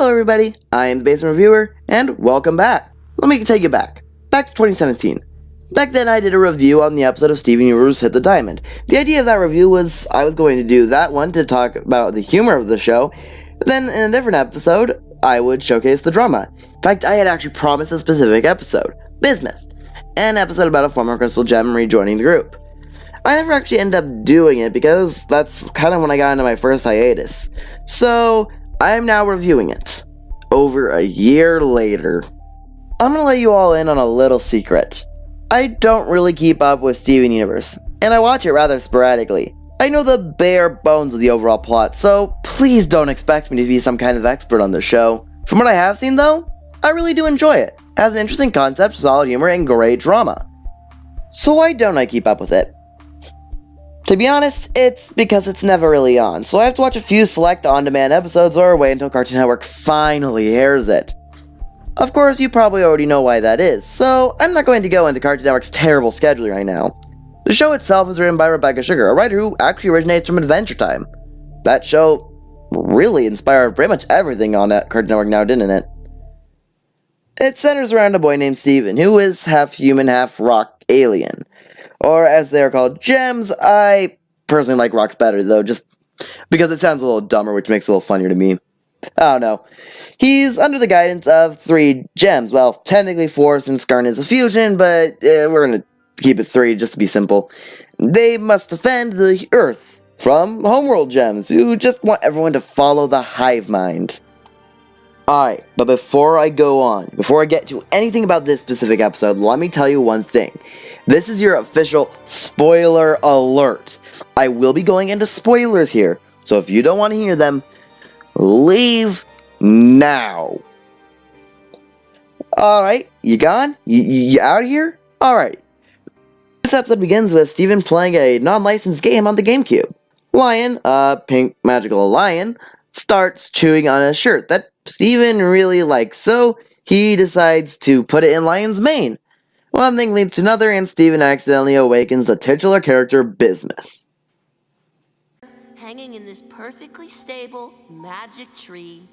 Hello everybody, I am the Basement Reviewer, and welcome back. Let me take you back to 2017. Back then I did a review on the episode of Steven Universe Hit the Diamond. The idea of that review was I was going to do that one to talk about the humor of the show, then in a different episode, I would showcase the drama. In fact, I had actually promised a specific episode, Bismuth, an episode about a former crystal gem rejoining the group. I never actually ended up doing it because that's kind of when I got into my first hiatus. So, I am now reviewing it, over a year later. I'm gonna let you all in on a little secret. I don't really keep up with Steven Universe, and I watch it rather sporadically. I know the bare bones of the overall plot, so please don't expect me to be some kind of expert on the show. From what I have seen though, I really do enjoy it. It has an interesting concept, solid humor, and great drama. So why don't I keep up with it? To be honest, it's because it's never really on, so I have to watch a few select on-demand episodes or wait until Cartoon Network finally airs it. Of course, you probably already know why that is, so I'm not going to go into Cartoon Network's terrible scheduling right now. The show itself is written by Rebecca Sugar, a writer who actually originates from Adventure Time. That show really inspired pretty much everything on Cartoon Network now, didn't it? It centers around a boy named Steven, who is half human, half rock alien. Or as they are called, gems. I personally like rocks better, though, just because it sounds a little dumber, which makes it a little funnier to me. I don't know. He's under the guidance of 3 gems. Well, technically 4 since Skarn is a fusion, but we're going to keep it 3 just to be simple. They must defend the Earth from homeworld gems, who just want everyone to follow the hive mind. Alright, but before I go on, before I get to anything about this specific episode, let me tell you one thing. This is your official spoiler alert. I will be going into spoilers here, so if you don't want to hear them, leave now. Alright, you gone? You out of here? Alright. This episode begins with Steven playing a non-licensed game on the GameCube. Lion, a pink magical lion, starts chewing on a shirt that Steven really likes, so he decides to put it in Lion's mane. One thing leads to another, and Steven accidentally awakens the titular character, Bismuth. Hanging in this perfectly stable magic tree.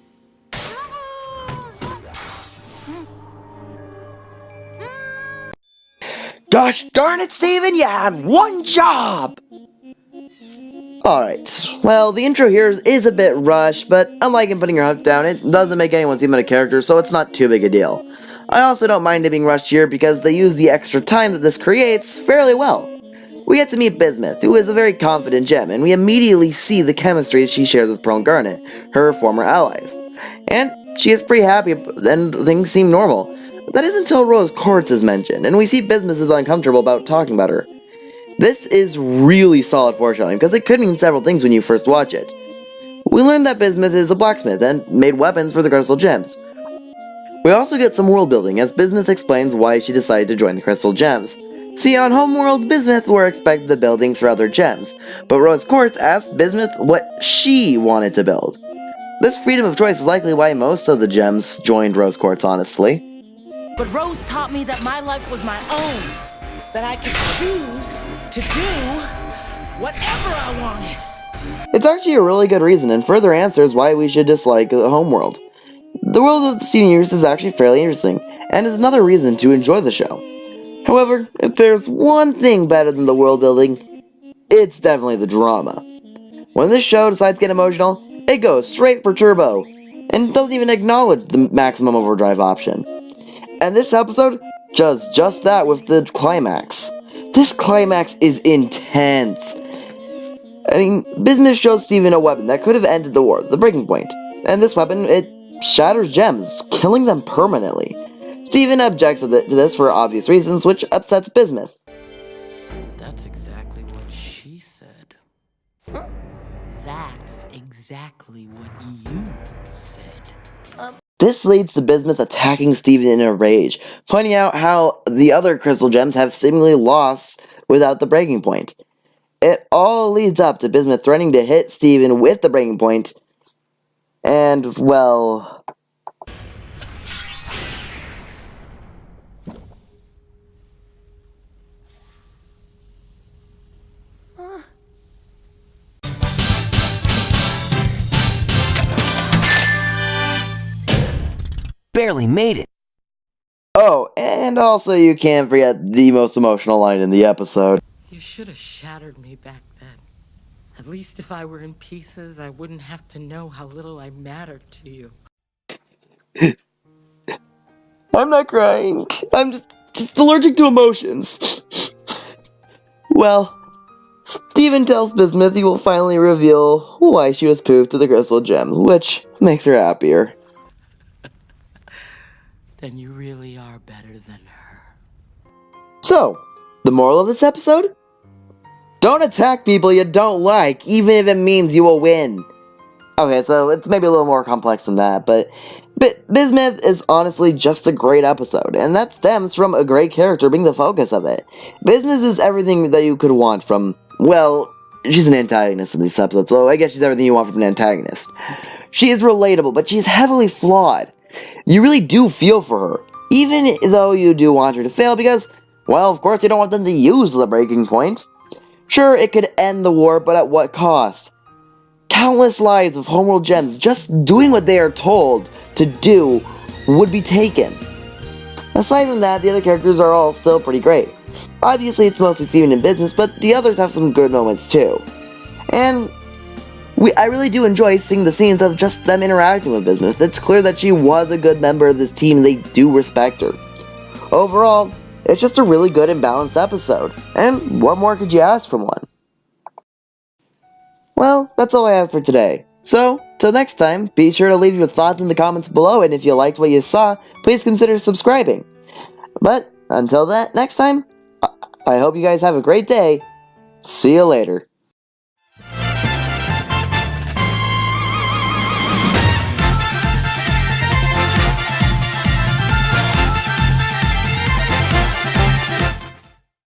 Gosh darn it, Steven, you had one job! Alright, well, the intro here is a bit rushed, but unlike in putting your hook down, it doesn't make anyone seem like a character, so it's not too big a deal. I also don't mind it being rushed here because they use the extra time that this creates fairly well. We get to meet Bismuth, who is a very confident gem, and we immediately see the chemistry she shares with Pearl and Garnet, her former allies. And she is pretty happy, and things seem normal. That is until Rose Quartz is mentioned, and we see Bismuth is uncomfortable about talking about her. This is really solid foreshadowing, because it could mean several things when you first watch it. We learn that Bismuth is a blacksmith, and made weapons for the crystal gems. We also get some world building, as Bismuth explains why she decided to join the crystal gems. See, on Homeworld, Bismuth were expected to build things for other gems, but Rose Quartz asked Bismuth what she wanted to build. This freedom of choice is likely why most of the gems joined Rose Quartz, honestly. But Rose taught me that my life was my own, that I could choose to do whatever I wanted. It's actually a really good reason, and further answers why we should dislike the Homeworld. The world of the Steven Universe is actually fairly interesting, and is another reason to enjoy the show. However, if there's one thing better than the world building, it's definitely the drama. When this show decides to get emotional, it goes straight for turbo, and doesn't even acknowledge the maximum overdrive option. And this episode does just that with the climax. This climax is intense. I mean, Bismuth shows Steven a weapon that could have ended the war, the breaking point, and this weapon, it shatters gems, killing them permanently. Steven objects to this for obvious reasons, which upsets Bismuth. That's exactly what she said. Huh? That's exactly what you said. This leads to Bismuth attacking Steven in a rage, pointing out how the other crystal gems have seemingly lost without the breaking point. It all leads up to Bismuth threatening to hit Steven with the breaking point, and, well... barely made it. Oh, and also you can't forget the most emotional line in the episode. You should have shattered me back then. At least if I were in pieces, I wouldn't have to know how little I mattered to you. I'm not crying. I'm just allergic to emotions. Well, Steven tells Bismuth he will finally reveal why she was poofed to the crystal gems, which makes her happier. Then you really are better than her. So, the moral of this episode? Don't attack people you don't like, even if it means you will win. Okay, so it's maybe a little more complex than that, but Bismuth is honestly just a great episode, and that stems from a great character being the focus of it. Bismuth is everything that you could want from, well, she's an antagonist in this episode, so I guess she's everything you want from an antagonist. She is relatable, but she's heavily flawed. You really do feel for her, even though you do want her to fail, because, well, of course you don't want them to use the breaking point. Sure, it could end the war, but at what cost? Countless lives of homeworld gems just doing what they are told to do would be taken. Aside from that, the other characters are all still pretty great. Obviously, it's mostly Steven and Bismuth, but the others have some good moments too. And I really do enjoy seeing the scenes of just them interacting with Bismuth. It's clear that she was a good member of this team and they do respect her. Overall, it's just a really good and balanced episode, and what more could you ask from one? Well, that's all I have for today. So, till next time, be sure to leave your thoughts in the comments below, and if you liked what you saw, please consider subscribing. But, until that next time, I hope you guys have a great day. See you later.